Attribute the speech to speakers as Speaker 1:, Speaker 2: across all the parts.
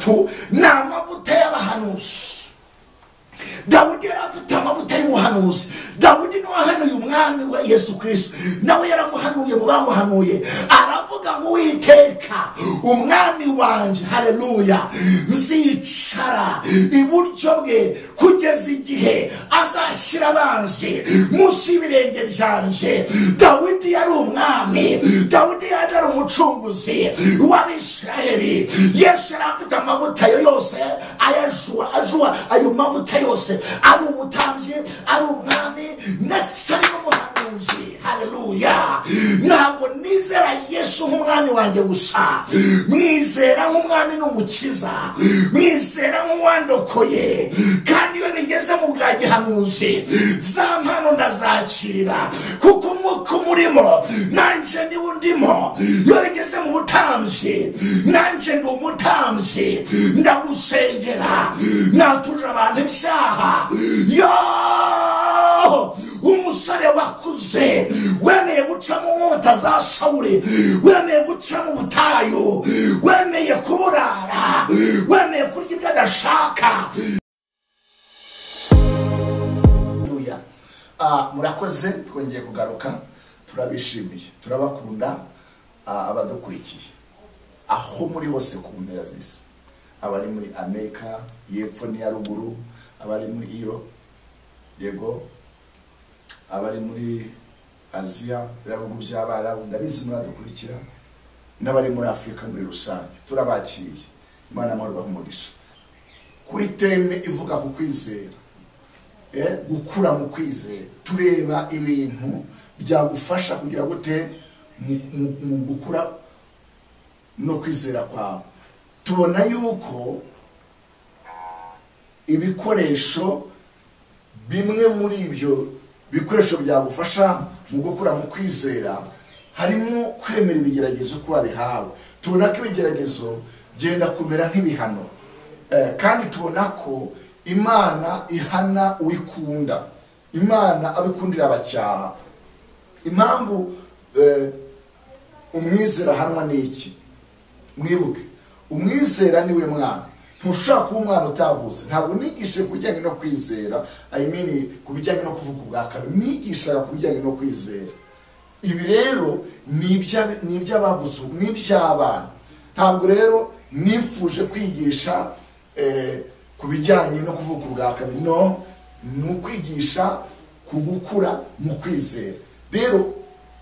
Speaker 1: gatatu ni amavuta y'abahanuzi. Dawudi yari afite amavuta y'ubuhanuzi. Dawudi niwe wahanuye umwami wa Yesu Kristo, nawe yaramuhanuye mu bamuhanuye, aravuga ngo Uwiteka umwami wanje, haleluya, nzicara iburyo bwe kugeza igihe azashyira abanzi munsi y'ibirenge byanje. Dawidi yari umwami, Dawidi yari umucunguzi w'Abisiraheli. Yesu yari afite amavuta yose, ayajua ayo mavuta yose, ari umutambyi, ari umwami, ndetse ari n'umuhanuzi. Haleluya. Ntabwo nizera Yesu nk'umwami wanjye gusa, mwizera nk'umwami n'umukiza, mwizera nk'uwandokoye. Kandi iyo bigeze mu bwa gihanuzi, za mpano ndazakira, kuko umwuka umurimo nanjye niwe undimo. Iyo bigeze mu butambyi, nanjye ndi umutambyi, ndagusengera, natuje abantu ibyaha. Yo, umusore wakuze wemeye guca mu nkota za Sawuli, wemeye guca mu butayu, wemeye kuburara, wemeye kurya ibyo adashaka. Murakoze, twongeye kugaruka, turabishimiye, turabakunda abadukurikiye aho muri hose ku mpera z'isi, abari muri Amerika y'epfo n'iya ruguru, abari muri Europe, yego, abari muri Aziya, biravuga by'Abarabu, ndabizi muradukurikira, n'abari muri Afrika muri rusange, turabakiriye. Imana amahoro umugisha. Kuri teme ivuga ku kwizera, gukura mu kwizera, tureba ibintu byagufasha kugira gute mu gukura no kwizera kwawe. Tubona yuko ibikoresho bimwe muri ibyo bikoresho byagufasha mu gukura mu kwizera harimo kwemera ibigeragezo ko wabihawe. Tubona ko ibigeragezo byenda kumera nk'ibihano, kandi tubona ko Imana ihana uwikunda, Imana abikundira abacyaha. Impamvu umwizera hanwa n'iki? Mwibuke, umwizera niwe mwana. Ntushaka kuba umwana utavutse. Ntabwo nigishe ku bijyanye no kwizera, ku bijyanye no kuvuga ubwa kabiri, nigisha ku bijyanye no kwizera. Ibi rero ni iby'abavutse, ni iby'abana. Ntabwo rero nifuje kwigisha ku bijyanye no kuvuga ubwa kabiri, no, ni ukwigisha ku gukura mu kwizera. Rero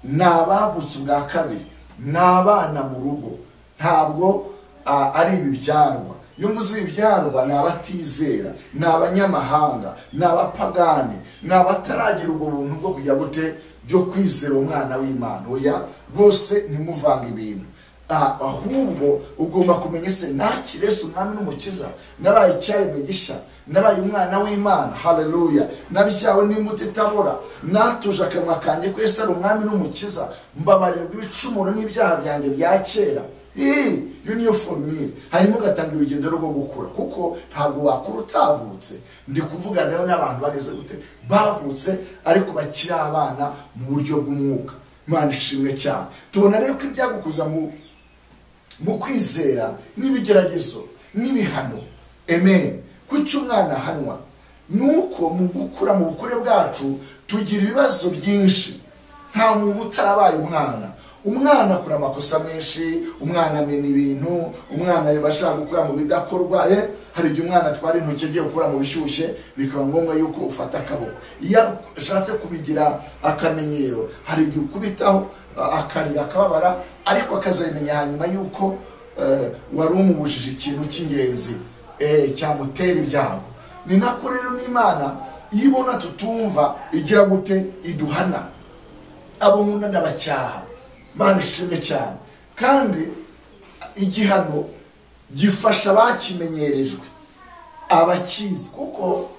Speaker 1: ni abavutse ubwa kabiri, ni abana mu rugo, ntabwo ari ibibyarwa. Iyo mvuze ibibyarwa, ni abatizera, ni abanyamahanga, ni abapagani, ni abataragira ubwo buntu bwo kujya gute byo kwizera umwana w'Imana. Oya, rwose ntimuvanga ibintu, ahubwo ugomba kumenya se nakire Yesu umwami n'umukiza, nabaye icyaremwe gishya, nabaye umwana w'Imana. Haleluya. Nabyawe n'imbuto itabora, natuje akanwa kanjye ko Yesu ari umwami n'umukiza, mbabarirwa ibicumuro n'ibyaha byanjye bya kera. You knew for me. Harimo gatangira urugendo rwo gukura, kuko ntabwo wakura utavutse. Ndi kuvuga nayo n'abantu bageze gute bavutse ariko bakiri abana mu buryo bw'umwuka. Imana ishimwe cyane. Tubona rero ko ibyagukuza mu kwizera n'ibigeragezo n'ibihano. Amen. Kuki umwana hanwa? Nuko mu gukura mu bukure bwacu tugira ibibazo byinshi. Nta muntu utarabaye umwana. Umwana akora amakosa menshi, umwana amena ibintu, umwana yabashaka gukora mu bidakorwa. Hari igihe umwana atwara intoki agiye gukora mu bishyushye, bikaba ngombwa yuko ufata akaboko. Iyo ashatse kubigira akamenyero, hari igihe ukubitaho akarira akababara, ariko akazabimenya hanyuma yuko wari umubujije ikintu cy'ingenzi cyamutera ibyago. Ni nako rero n'Imana iyo ibona tutumva igira gute iduhana. Abo nkunda ndabacyaha. Imana ishimwe cyane. Kandi igihano gifasha bakimenyerejwe, abakizi. Kuko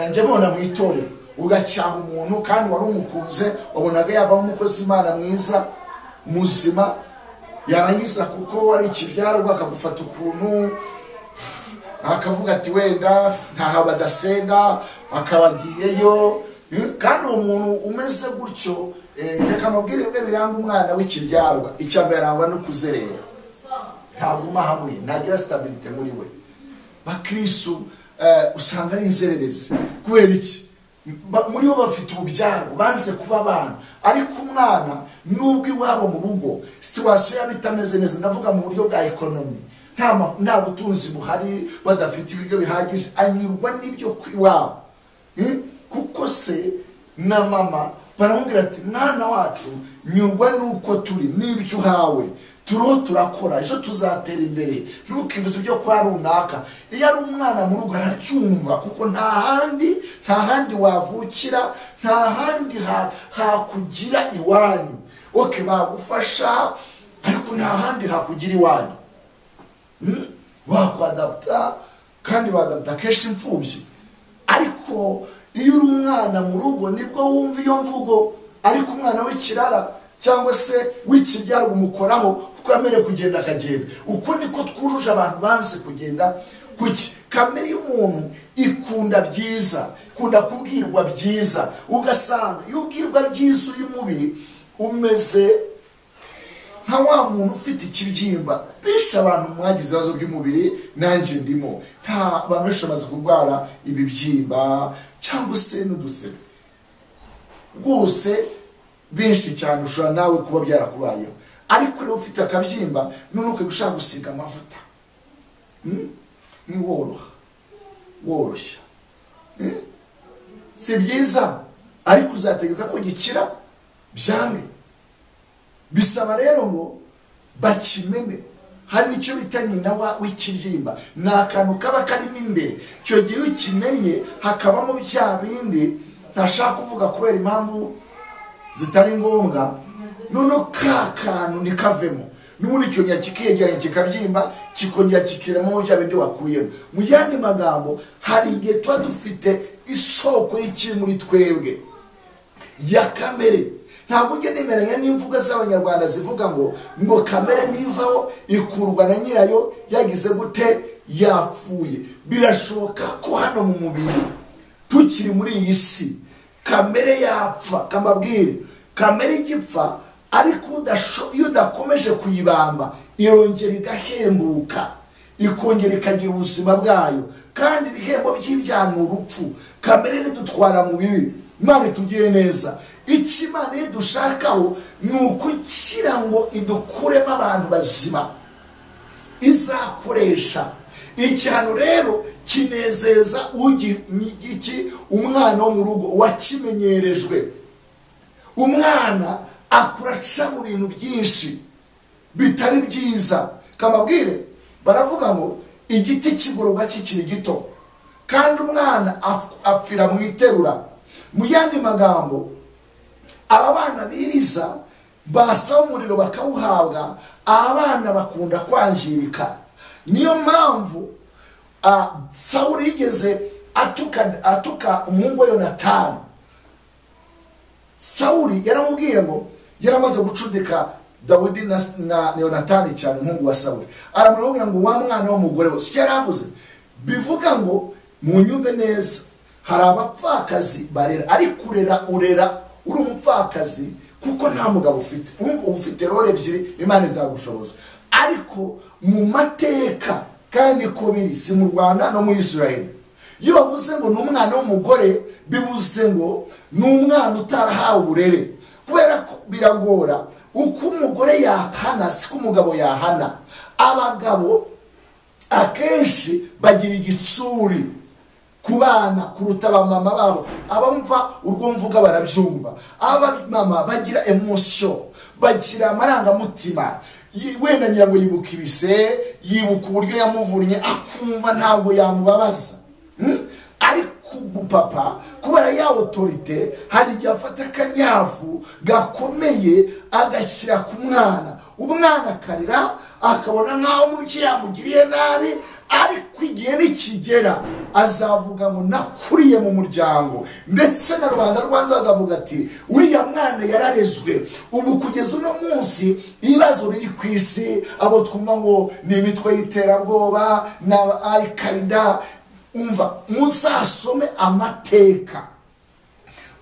Speaker 1: njye mbona mu itorero ugacyaha umuntu kandi wari umukunze, wabonaga yavamo umukozi Imana mwiza muzima, yarangiza kuko wari ikibyarwa akagufata ukuntu, akavuga ati wenda ntaho badasenga, akabagiyeyo. Kandi umuntu umeze gutyo, reka mabwire bwe biranga umwana w'ikibyarwa, icyambere arangwa no kuzerera, ntaguma hamwe, ntagira stabilite muri we. bakristo usanga ari inzererezi. Kubera iki? Muri bo bafite ububyaro banze kuba abana, ariko umwana nubwo iwabo mu rugo situation yabitameze neza, ndavuga mu buryo bwa economy, nta butunzi buhari, badafite ibiryo bihagije, anyurwa n'ibyo iwabo. Kuko se na mama baramubwira ati mwana wacu nyurwa nuko turi, n'ibyo uhawe turiho turakora, ejo tuzatera imbere, ntukivuze ibyo kwa runaka. Iyo ari umwana mu rugo aracyumva, kuko nta handi wavukira, nta handi hakugira iwanyu. Bagufasha, ariko nta handi hakugira iwanyu. Wakwadapta, kandi wadapta kenshi imfubyi. Ariko iyo uri umwana mu rugo nibwo wumva iyo mvugo, ariko umwana w'ikirara cyangwa se w'ikibyaro umukoraho kuko yamereye kugenda akagenda. Uko niko twujuje abantu banze kugenda. Kuki? Kamere y'umuntu ikunda byiza, ikunda kubwirwa byiza. Ugasanga iyo ubwirwa byiza uri mubi, umeze nka wa muntu ufite ikibyimba. Bisha abantu mwagize ibibazo by'umubiri, nanjye ndimo. Nta bantu benshi bamaze kurwara ibibyimba cyangwa se n'udusebe rwose benshi cyane, ushobora nawe kuba byarakubayeho. Ariko rero ufite akabyimba nunuke gushaka gusiga amavuta, woroshya, si byiza, ariko uzategeza ko gikira byange. Bisaba rero ngo bakimene. Hari nicyo bita nyina w'ikibyimba, ni akantu kaba karimo imbere. Icyo gihe ukimenye hakabamo bya bindi ntashaka kuvuga kubera impamvu zitari ngombwa, noneho ka kantu ntikavemo. N'ubundi icyo gihe kikiyegeranya kikabyimba, kikongera kikiremo bya bindi wakuyemo. Mu yandi magambo, hari igihe tuba dufite isoko y'ikiri muri twebwe ya kamere. Ntabwo ujye nemeranya n'imvugo z'abanyarwanda zivuga ngo kamere nivaho ikurwa na nyirayo yagize gute, yapfuye. Birashoboka ko hano mu mubiri tukiri muri iyi si kamere yapfa. Kambabwire, kamere igipfa, ariko iyo udakomeje kuyibamba irongera igahembuka, ikongera ikagira ubuzima bwayo, kandi ibihembo by'ibyaha ni urupfu. Kamere ntidutwara mu bibi. Imana itugire neza. Icyo Imana idushakaho ni ukukira ngo idukuremo abantu bazima izakoresha. Igihano rero kinezeza umwana wo mu rugo wakimenyerejwe. Umwana akura aca mu bintu byinshi bitari byiza. Kamabwire, baravuga ngo igiti kigororwa kikiri gito, kandi umwana apfira mu iterura. Mu yandi magambo, aba bana biriza basa umuriro bakawuhabwa, abana bakunda kwangirika. Niyo mpamvu Sawuli yigeze atuka umuhungu wa Yonatani. Sawuli yaramubwiye ngo, yaramaze gucudika Dawidi na Yonatani cyane, umuhungu wa Sawuli. Aramubwira ngo wa mwana w'umugore we. Sicyo yaravuze. Bivuga ngo mu nyumve neza, hari abapfakazi barera, ariko urera uri umupfakazi kuko nta mugabo ufite. Ufite role ebyiri, Imana izagushoboza. Ariko mu mateka, kandi ko biri si mu Rwanda no muri Israel, iyo bavuze ngo n'umwana w'umugore, bivuze ngo n'umwana utarahawe uburere. Kubera ko biragora uko umugore yahana siko umugabo yahana. Abagabo akenshi bagira igitsuri ku bana kuruta abamama babo. Abamva urwo mvuga barabyumva. Abamama bagira emotion, bagira amarangamutima. Wenda ngira ngo yibuka ibise, yibuka uburyo yamuvurnye, akumva ntabwo yamubabaza. Ariko papa kubera ya autorite, hari igihe afata akanyafu gakomeye agashyira ku mwana. Umwana akarira, akabona nkaho umuki yamugiriye nabi, ariko igihe nikigera azavuga ngo nakuriye mu muryango. Ndetse na rubanda rwanza azavuga ati uriya mwana yararezwe. Ubu kugeza uno munsi ibibazo biri ku isi, abo twumva ngo ni imitwe y'iterabwoba na Al-Qaeda. Umva, muzasome amateka,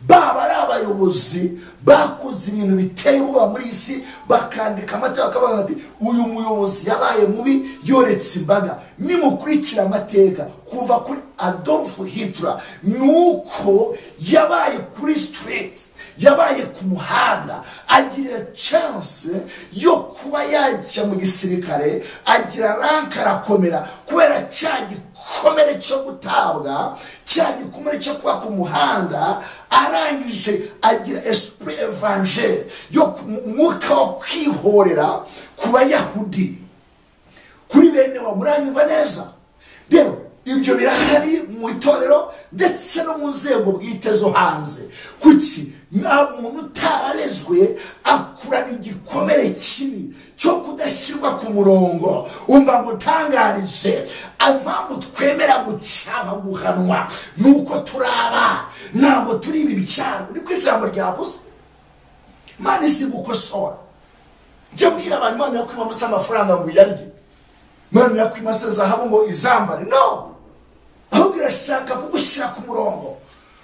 Speaker 1: baba ari abayobozi bakoze ibintu biteye ubwoba muri isi, bakandika amateka bakavuga ati uyu muyobozi yabaye mubi yoretse imbaga. Nimukurikira amateka kuva kuri Adolf Hitler, nuko yabaye kuri street, yabaye ku muhanda, agira chance yo kuba yajya mu gisirikare, agira rank arakomera kubera cya gikomere cyo gutabwa, cya gikomere cyo kuba ku muhanda. Arangije agira esprit evangel yo mwuka wo kwihorera ku Bayahudi, kuri bene wa muranyumva neza. Rero ibyo birahari mu itorero ndetse no mu nzego bwite zo hanze. Kuki nta muntu utararezwe akurana igikomere kibi cyo kudashyirwa ku murongo. Umva ngo utangarize impamvu twemera gucyaha guhanwa nuko turaba, ntabwo turi ibi bicyago. Niko ijambo ryavuze. Imana isi gukosora. Jya bwira abantu Imana yakwimamasa amafaranga ngo uyarye, Imana yakwimasa zahabu ngo izambare. No, ahubwo irashaka kugushyira ku murongo.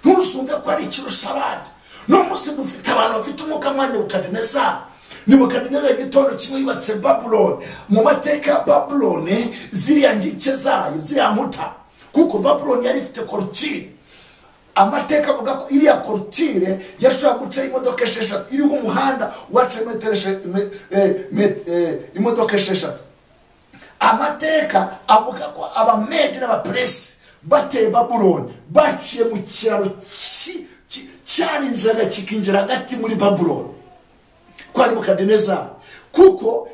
Speaker 1: Ntuzumve ko ari ikirusha abandi. No munsi dufite abantu bafite umwuka nka Nebukadinezari. Nebukadinezari igitondo kimwe yubatse Babylon. Mu mateka ya Babylon ziriya ngike zayo, ziriya nkuta, kuko Babylon yari ifite korutire. Amateka avuga ko iriya korutire yashobora guca imodoka esheshatu, iriho umuhanda waca imodoka esheshatu. Amateka avuga ko abamedi n'abaperesi bateye Babylon baciye mu kiraro cyarinjiraga kikinjira hagati muri Babylon kwa Nebukadinezari, kuko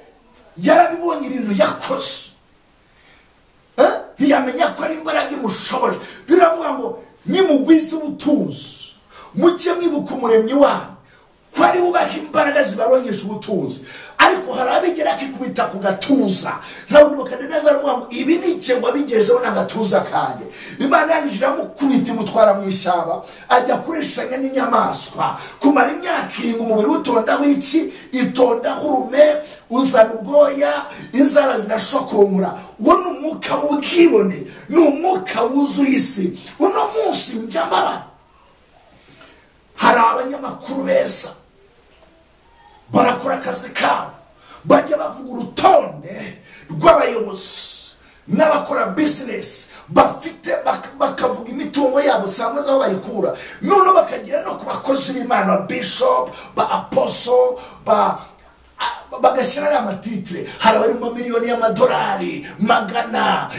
Speaker 1: yarabibonye ibintu yakoze. Ntiyamenya ko ari imbaraga imushoboje. Biravuga ngo nimugwize ubutunzi muke mwibuka umuremyi wanyu, ko ari ubaha imbaraga zibarongesha ubutunzi. Ariko hari abigera akikubita ku gatuza. Ntawe Nebukadinezari avuga ngo ibi ni icyo wabigezeho n'agatuza kanjye. Imana yangije amukubita imutwara mu ishyamba, ajya kureshanya n'inyamaswa, kumara imyaka 7 umubiri utondaho iki, itondaho urume, uzana ubwoya, inzara zirashokomura. Uwo ni umwuka w'ubwibone, ni umwuka wuzuye isi. Uno munsi njyambara hari abanyamakuru beza barakora akazi kabo, bajya bavuga urutonde rw'abayobozi n'abakora business bafite, bakavuga imitungo yabo cyangwa aho bayikura. None bakagira no ku bakozi b'Imana, bishop, ba apostle, bagashyira amatitire. Hari abari mu miliyoni y'amadolari, 100,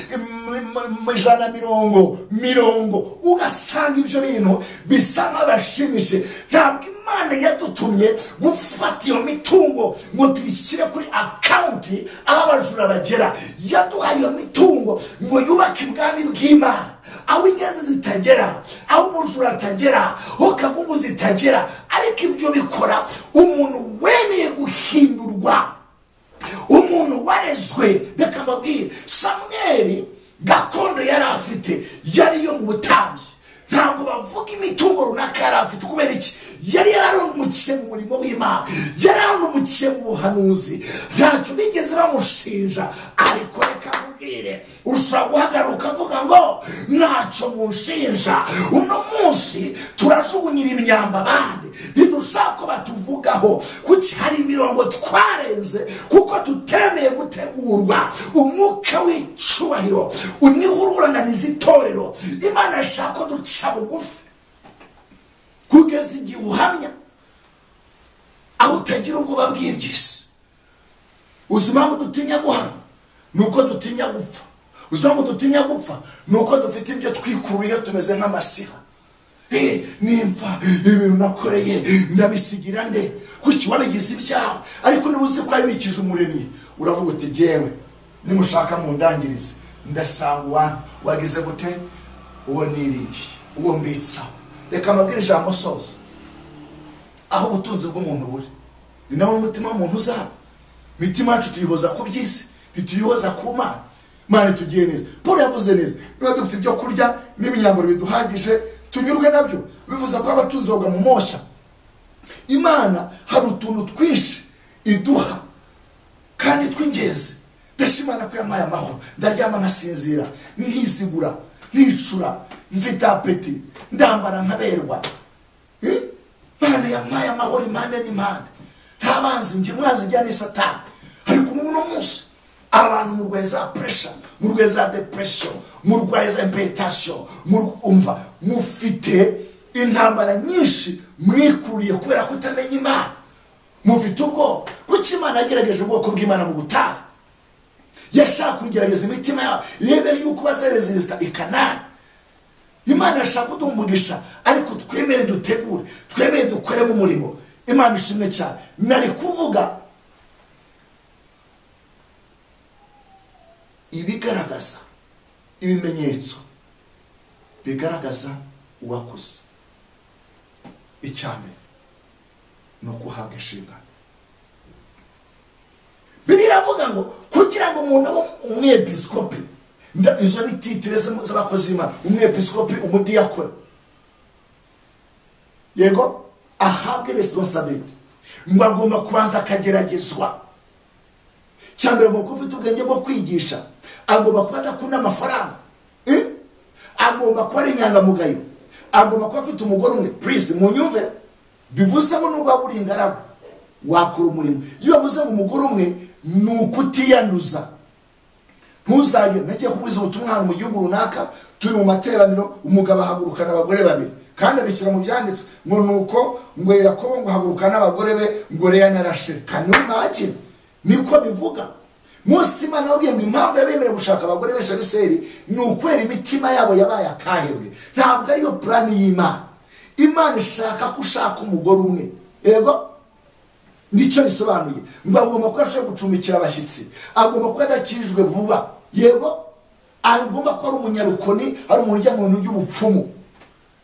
Speaker 1: 150. Ugasanga ibyo bintu bisa nk'abashimishe. Ntabwo Imana yadutumye gufata iyo mitungo ngo tuyishyire kuri akaunti aho abajura bagera. Yaduhaye iyo mitungo ngo yubake ubwami bw'Imana, aho inyenzi zitagera, aho umujura atagera, aho kagungu zitagera. Ariko ibyo bikora umuntu wemeye guhindurwa, umuntu warezwe. Reka mbabwire, Samweli gakondo yari afite yari yo mu butambyi. Ntabwo bavuga imitungo runaka yari afite. Kubera iki? Yari yararumukiye mu murimo w'Imana, yararumukiye mu buhanuzi. Ntacyo bigeze bamushinja. Ariko reka mbabwire, ushobora guhagaruka avuga ngo ntacyo munshinja. Uno munsi turajugunyira imyamba abandi, ntidushaka ko batuvugaho. Kuki hari imirongo twarenze kuko tutemeye gutegurwa. Umwuka w'icyubahiro unihururananiza itorero. Imana ishaka ko duca bugufi kugeza igihe uhamya aho utagira ubwoba bw'iby'isi. Uzi impamvu dutinya guhana? Nuko dutinya gupfa. Uzi impamvu dutinya gupfa? Nuko dufite ibyo twikuruye tumeze nk'amasiha. Nimfa ibintu nakoreye ndabisigira nde? Kuki wabigize ibyawe? Ariko nibuze ko yabikije umuremyi, uravuga uti jewe nimushaka mu ndangirize ndasanga wagize gute uwo niriki uwo mbitsaho. Reka mbabwire ijambo sozo, aho ubutunzi bw'umuntu buri ni naho umutima w'umuntu uzaba. Mitima yacu tuyihoza ku by'isi, ntituyihoza ku Mana. Mana tugiye neza. Paul yavuze neza, niba dufite ibyo kurya n'imyambaro biduhagije tunyurwe nabyo. Bivuze ko abatunzi boga mu mosha. Imana hari utuntu twinshi iduha kandi tw'ingenzi. Ndashimana ko yamaye amahoro, ndaryama nkasinzira, ntisigura, nicura, mfite apeti, ndambara nkaberwa. Mana yampaye amahoro impande n'impande, nta banzi njye mwazi njya ni Satani. Ariko uno munsi abantu murwaye za pressure, murwaye za depression, murwaye za impetation, umva mufite intambara nyinshi mwikuriye kubera kutamenya Imana. Mufite ubwo kuki Imana yagerageje ubwoko bw'Imana mu butayu, yashaka kugerageza imitima yabo irebe yuko bazerezista ikanani. Imana yashaka kudumugisha, ariko twemere dutegure, twemere dukore mu murimo. Imana ishimwe cyane. Nari kuvuga ibigaragaza ibimenyetso bigaragaza uwakuze. Icyambere no kuhabwa inshingano. Bibiliya avuga ngo kugira ngo umuntu abe umwepiskopi, izo ni titire z'abakozi b'Imana, umwepiskopi, umudiyakoni, yego ahabwe responsibility, ngo agomba kubanza akageragezwa. Cyambere ngo ufite ubwenge bwo kwigisha, agomba kuba adakunda amafaranga, agomba kuba ari inyangamugayo, agomba kuba afite umugore umwe. Please munyumve, bivuze ngo nubwo waburi ingaragu wakora umurimo. Iyo wavuze ngo umugore umwe ni ukutiyanduza. Ntuzage nagiye kubuza ubutumwa mu gihugu runaka, turi mu materaniro, umugabo ahagurukana abagore babiri, kandi abishyira mu byanditswe ngo nuko ngo Yakobo ngo hagurukana abagore be, ngo Leya na Rasheli. Kanumaki niko bivuga. Mose Imana yabwiye ngo impamvu yabemereye gushaka abagore benshi Abisirayeli ni ukwera imitima yabo yabaye akahebwe. Ntabwo ariyo plan y'Imana. Imana ishaka ko ushaka umugore umwe, yego nicyo bisobanuye. Ngo agomba ko ashobora gucumbikira abashyitsi, agomba ko adakirijwe vuba, yego agomba ko ari umunyarukoni, ari umuntu ujya mu bintu by'ubupfumu,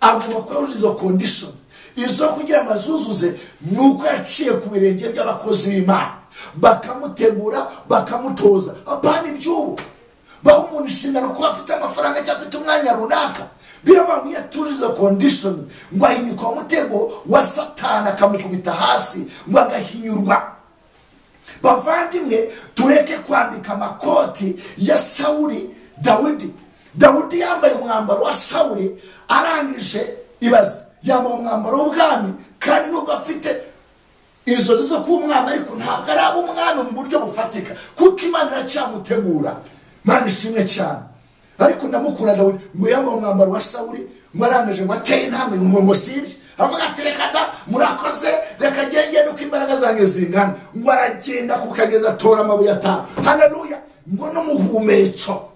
Speaker 1: agomba ko ari izo condition izo kugira ngo azuzuze. Nuko yaciye ku birenge by'abakozi b'Imana, bakamutegura bakamutoza. Apana iby'ubu baho umuntu inshingano ko afite amafaranga cyangwa afite umwanya runaka, biravuga ngo yatuje izo conditions, ngo ahinyuka umutego wa Satani akamukubita hasi, ngo agahinyurwa. Bavandimwe, tureke kwambika amakoti ya Sawuli. Dawudi yambaye umwambaro wa Sawuli, arangije ibaze yambaye umwambaro w'ubwami, kandi nubwo afite inzozi zo kuba umwami, ariko ntabwo ari umwami mu buryo bufatika, kuko Imana iracyamutegura. Mana ishimwe cyane. Ariko ndamukunda Dawudi, ngo yambaye umwambaro wa Sawuli, ngo arangije ngo ateye intambwe, ngo sibye, avuga ati reka da murakoze, reka ngende uko imbaraga zanjye zingana. Ngo aragenda kukageza atora amabuye atanu. Haleluya. Ngo n'umuhumetso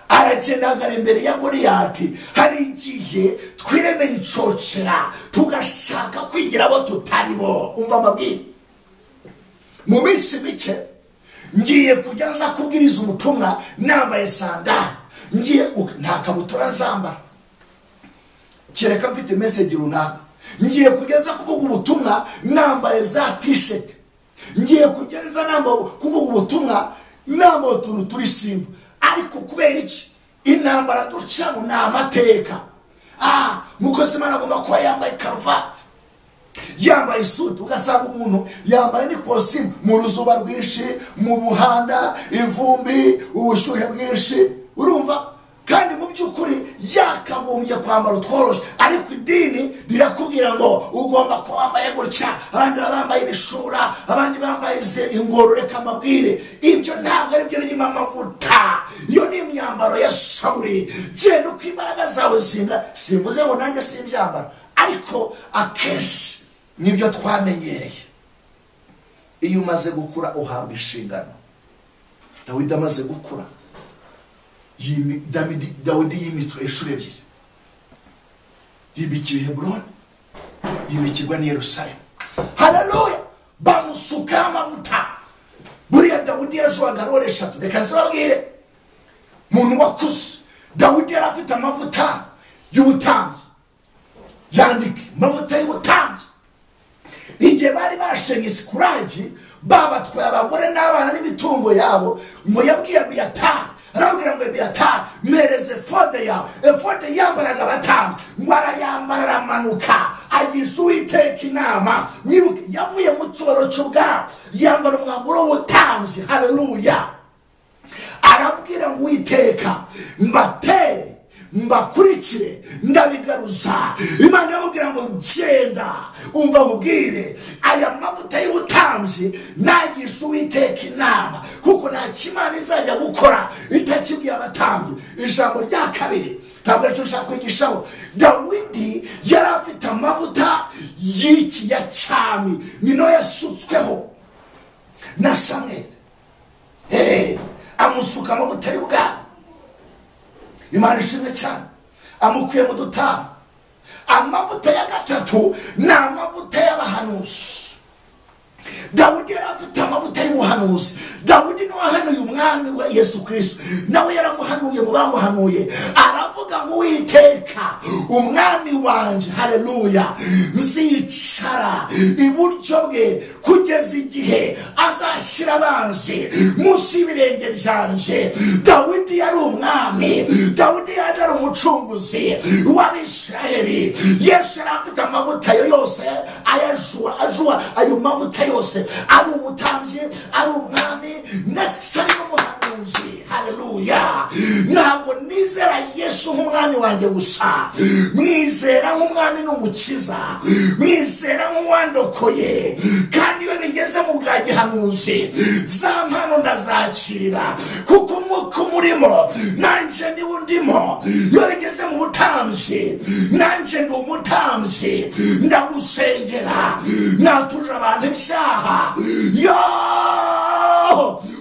Speaker 1: aragenda agara imbere ya Goliyati. Hari igihe twiremera icocera tugashaka kwigira abo tutari bo. Umva amabwire, mu minsi mike ngiye kujya nza kubwiriza ubutumwa nambaye sandali, ngiye nta kabutura nzambara, kereka mfite message runaka. Ngiye kugeza kuvuga ubutumwa nambaye za t-shirt, ngiye kugeza kuvuga ubutumwa nambaye utuntu turi simba. Ariko kubera iki intambara ducamo na amateka? Mukozi Imana agomba kuba yambaye karuvati, yambaye isuti, ugasanga umuntu yambaye n'ikositimu mu ruzuba rwinshi, mu muhanda, ivumbi, ubushyuhe bwinshi, urumva? Kandi mu by'ukuri yakagombye kwambara utworoshye, ariko idini rirakubwira ngo ugomba kuba wambaye gutya, abandi bambaye ibishura, abandi bambaye ingoro. Reka amabwire, ibyo ntabwo ari byo birimo amavuta. Iyo ni imyambaro ya Sawuli. Genda uko imbaraga zawe zinga. Simvuze ngo nanjye simbyambara, ariko akenshi nibyo twamenyereye. Iyo umaze gukura uhabwa inshingano. Dawidi amaze gukura, Dawidi yimitswe inshuro ebyiri. Yimikira Heburoni, yimikirwa ni Yerusalemu. Haleluya. Bamusuka amavuta. Buriya Dawidi yajoaga role eshatu. Reka nzababwire, muntu wakuze Dawidi yari afite amavuta y'ubutambyi. Yandike amavuta y'ubutambyi. Igihe bari bashenye Sikuragi, babatwaye abagore n'abana n'imitungo yabo, ngo yabwiye Abiyatari, arabwira ngo Abiyatari mereze efode yawe. Efode yambaraga abatambyi, ngo arayambara aramanuka agisha Uwiteka inama. Nyibuke yavuye mu cyoro cy'ubwabo, yambara umwambaro w'ubutambyi. Haleluya. Arabwira ngo Uwiteka mbatere mbakurikire ndabigaruza. Imana yamubwira ngo genda umva mubwire aya mavuta y'ubutambyi nagisha Uwiteka inama, kuko nta kimana izajya gukora itakibwiye abatambyi. Ijambo rya kabiri ntabwo aricyo nshaka kwigishaho. Dawidi yari afite amavuta y'iki ya cyami, nino yasutsweho na Samweli. Amusuka amavuta y'ubwami. Imana ishimwe cyane. Amukuye mu dutama. Amavuta ya gatatu ni amavuta y'abahanuzi. Dawidi yari afite amavuta y'ubuhanuzi. Dawidi niwe wahanuye umwami wa Yesu Kristo, nawe yaramuhanuye mu bamuhanuye. Aravuga ngo Uwiteka umwami wanje, haleluya, nzicara iburyo bwe kugeza igihe azashyira abanzi munsi y'ibirenge byanje. Dawidi yari umwami. Dawidi yari umucunguzi w'Abisiraheli. Yesu yari afite amavuta yose ayajua ayo mavuta yose, ari umutambyi, ari umwami, ndetse ari n'umuhanuzi. Haleluya. Ntabwo nizera Yesu nk'umwami wanjye gusa, mwizera nk'umwami n'umukiza, mwizera nk'uwandokoye. Kandi iyo bigeze mu bwa gihanuzi, za mpano ndazakira, kuko umwuka umurimo nanjye niwe undimo. Iyo bigeze mu butambyi, nanjye ndi umutambyi, ndagusengera, natuje abantu ibyaha.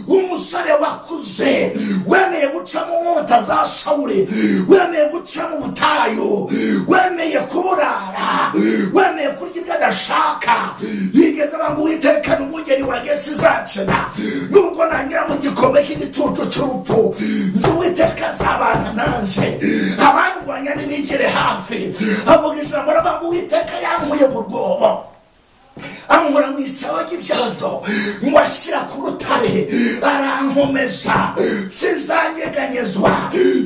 Speaker 1: Umusore wakuze wemeye guca mu nkota za Sawuli, wemeye guca mu butayu, wemeye kuburara, wemeye kurya ibyo adashaka. Yigeze ngo Uwiteka n'umugeni wageze izakena, nubwo nangira mu gikombe cy'igicucu cy'urupfu, nzi Uwiteka azabana nanjye. Abandwanya ntibigere hafi. Avuga ijambo aravuga ngo Uwiteka yankuye mu rwobo, ankura mu isaho ry'ibyondo, ngo ashyira ku rutare, arankomeza, sinzanyeganyezwa.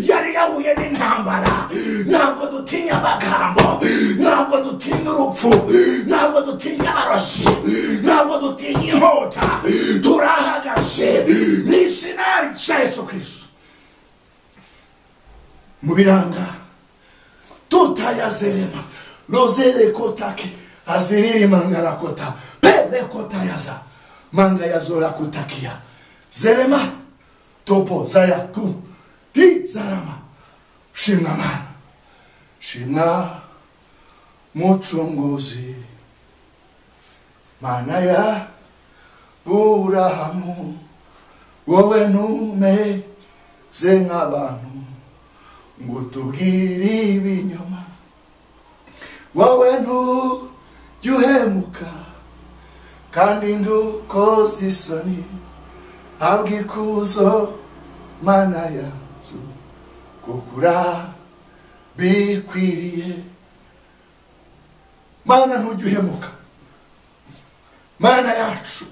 Speaker 1: Yari yahuye n'intambara. Ntabwo dutinya amagambo, ntabwo dutinya urupfu, ntabwo dutinya abarozi, ntabwo dutinya inkota. Turahagaze mu izina rya Yesu Kristo. Mu biranga tutayazerema rozere kotake aziriri mangara kota pele kota yaza manga yazora kutakia zerema topo zaya ku ti zarama. Shimwa mana, shimwa muchunguzi, mana ya Burahamu, wowe ntumeze nk'abantu ngo tubwire ibinyoma. Wowe ntujya uhemuka kandi ntukoze isoni. Habwa ikuzo mana yacu, kukura bikwiriye. Mana ntujya uhemuka, mana yacu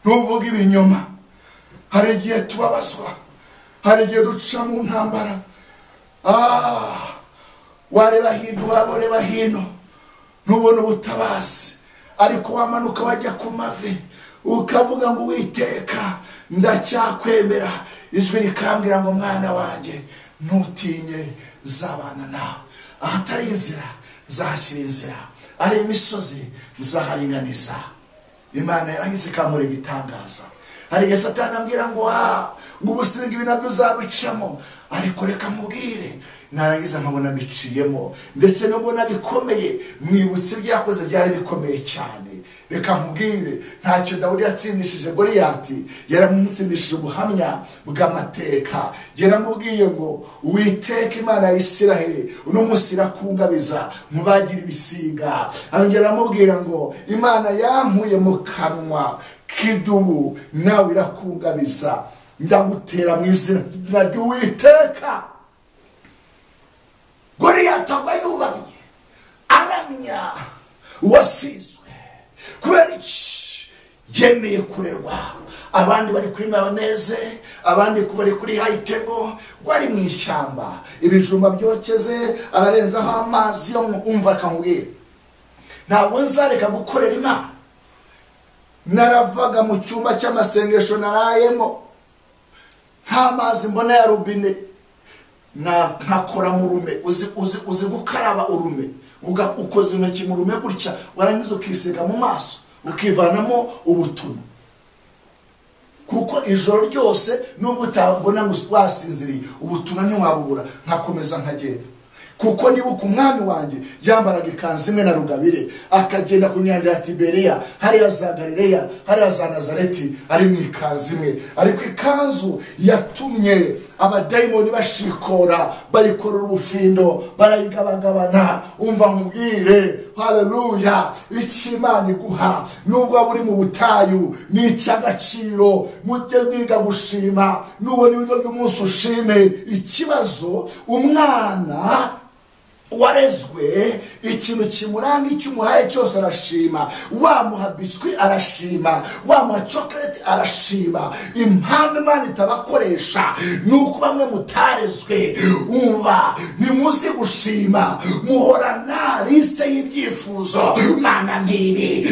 Speaker 1: ntuvuga ibinyoma. Hari igihe tubabazwa, hari igihe duca mu ntambara. Wareba hino, waboreba hino, ntubona ubutabazi, ariko wamanuka wajya ku mavi ukavuga ngo Uwiteka ndacyakwemera. Ijwi rikambwira ngo mwana wanjye ntutinye, zabana nawe. Ahatari inzira zahashyira inzira, ari imisozi zaharinganiza. Imana yarangiza ikamura ibitangaza. Hari igihe Satani ambwira ngo ubusinga ibi nabyo uzabicamo, ariko reka mubwire, narangiza nkabona biciyemo, ndetse nubona bikomeye. Mwibutse ibyakoze byari bikomeye cyane. Reka mubwire, ntacyo Dawudi yatsindishije Goliyati, yaramutsindishije ubuhamya bw'amateka. Yaramubwiye ngo Uwiteka Imana ya Isiraheli uno munsi irakungabiza mu bagira ibisiga. Arongera aramubwira ngo Imana yankuye mu kanwa k'idubu, nawe irakungabiza. Ndagutera mu izina ry'Uwiteka. Goliyati agwa yubamye, aramya uwasizwe. Kubera iki? Yemeye kurerwa. Abandi bari kuri mayoneze, abandi bari kuri hayitebo, wari mu ishyamba, ibijumba byokeze, abarenzaho amazi yo umva akamubwira, ntabwo nzareka gukorera Imana. Naravaga mu cyumba cy'amasengesho narayemo, nta mazi mbona ya rubine, nkakora mu rume, uzi gukaraba urume, ukoze intoki mu rume gutya, warangiza ukisiga mu maso ukivanamo ubutuma, kuko ijoro ryose nubwo utabona ngo wasinziriye ubutuma ntiwabubura, nkakomeza nkagenda. Kuko nibuka umwami wanjye yambaraga ikanzu imwe na rugabire, akagenda ku nyanja ya Tiberiya, hariya za Galileya, hariya za Nazareti, ari mu ikanzu imwe. Ariko ikanzu yatumye abadayimoni bashikora, bayikorera ubufindo, barayigabagabana. Umva nkubwire, haleluya, Imana iguha nubwo waba uri mu butayu ni icy'agaciro. Mujye mwiga gushima, nubona ibiryo by'umunsi ushime. Ikibazo umwana warezwe, ikintu kimuranga icyo umuhaye cyose arashima. Wamuha biswi arashima, wamuha chocolate arashima. Impamvu Imana itabakoresha nuko bamwe mutarezwe. Umva, nimuzi gushima, muhorana liste y'ibyifuzo, mana ntibi,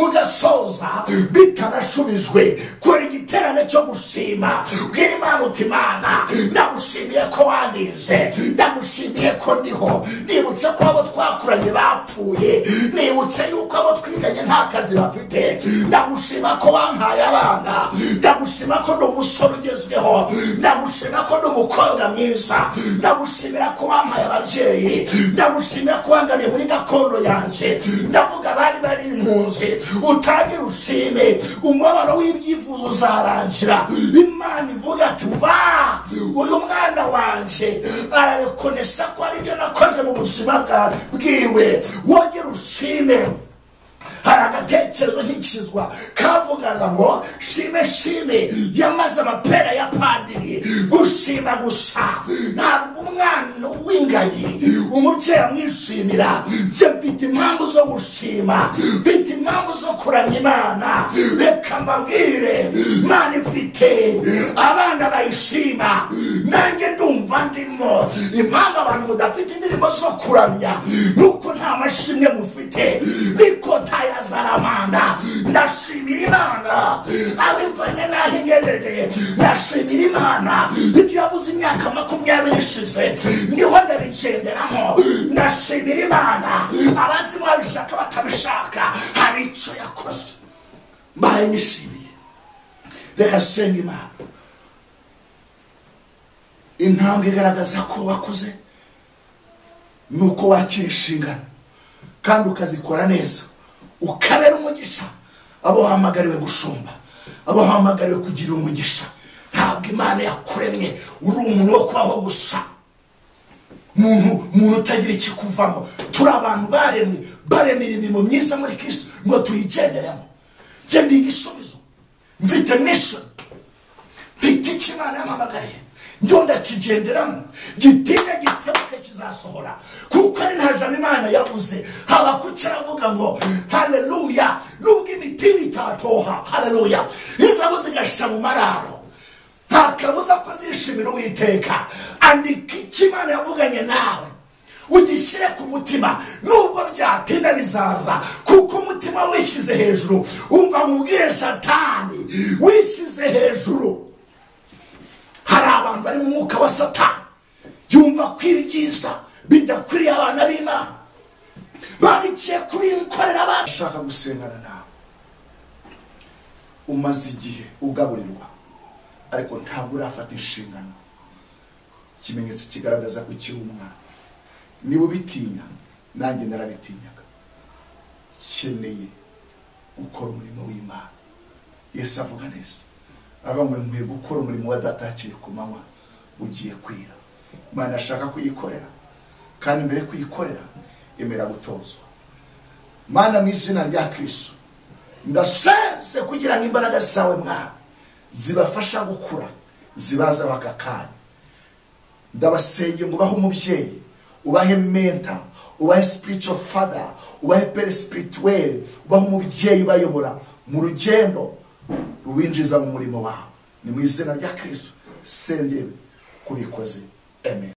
Speaker 1: ugasoza bitanashubijwe. Kora igiterane cyo gushima, bwira Imana uti Mana ndagushimiye ko wandinze, ndagushimiye ko ndiho, nibutse ko abo twakuranye bapfuye, nibutse yuko abo twiganye nta kazi bafite. Ndagushima ko wampaye abana, ndagushima ko ndi umusore ugezweho, ndagushima ko ndi umukobwa mwiza, ndagushimira ko wampaye ababyeyi, ndagushimira ko wangariye muri gakondo yanje. Ndavuga bari impunzi, utangira ushime, umubabaro w'ibyifuzo uzarangira. Imana ivuga ati va, uyu mwana wanje ararekonesa ko ari byo nakoze mu buzima bwiwe, wongera ushime. Hari agatekerezo nk'ikizwa kavugaga ngo shime yamaze amapera ya padiri. Gushima gusa ntabwo umwana w'ingayi umubyeyi amwishimira. Je mfite impamvu zo gushima, mfite impamvu zo kuramya Imana. Reka mbabwire, Imana ifite abana bayishima, nanjye ndumva ndimo. Impamvu abantu mudafite indirimbo zo kuramya nuko nta mashimwe mufite. Biko tayazaramanda, ndashimira Imana abimvanye naho ingejeje. Ndashimira Imana ibyo yavuze imyaka 20 ishize ndiho ndabicenderamo. Ndashimira Imana abazi babishaka batabishaka, hari icyo yakoze mbaye nishimiye. Reka senga Imana. Intambwe igaragaza ko wakuze nuko wakira inshingano kandi ukazikora neza, ukabera umugisha abo wahamagariwe gushumba, abo wahamagariwe kugira umugisha. Ntabwo Imana yakuremye uri umuntu wo kubaho gusa, umuntu utagira ikikuvamo. Turi abantu baremera imirimo myiza muri Kristo ngo tuyigenderemo. Je ndi igisubizo, mfite mission, mfite icyo Imana yampamagariye, ndio ndakigenderamo. Gitinda gitebuke kizasohora, kuko ari nta jambo Imana yavuze. Habakuki aravuga ngo haleluya, nubwo imitima itatoha, haleluya, izabu zigasha mu mararo, nta kabuza ko nzishimira Uwiteka. Andika icyo Imana yavuganye nawe, ugishyire ku mutima, nubwo byatinda bizaza, kuko umutima wishyize hejuru. Umva mubwire Satani wishyize hejuru. Hari abantu bari mu mwuka wa Satani, yumva kwibyiza bidakwiriye abana b'Imana, barikiye kubikorera abantu. Shaka gusengana nawe, umaze igihe ugaburirwa ariko ntabwo urafata inshingano. Ikimenyetso kigaragaza ko ukiri umwana. Niba ubitinya, nanjye narabitinyaga. Keneye gukora umurimo w'Imana. Yesu avuga neza, abamwe mwe gukora umurimo wa Data akiri ku manywa ugiye kwira. Imana ashaka kuyikorera, kandi mbere kuyikorera emera gutozwa. Mana mu izina rya Kristo ndasenze kugira ngo imbaraga zawe Mwana zibafasha gukura, zibaza bakakanya. Ndabasenge ngo ubahe umubyeyi, ubahe mentor, ubahe spiritual father, ubahe pere spirituel, ubahe umubyeyi bayobora mu rugendo ruwinjiza mu murimo wawe. Ni mu izina rya Kristo senge kubikoze. Amen.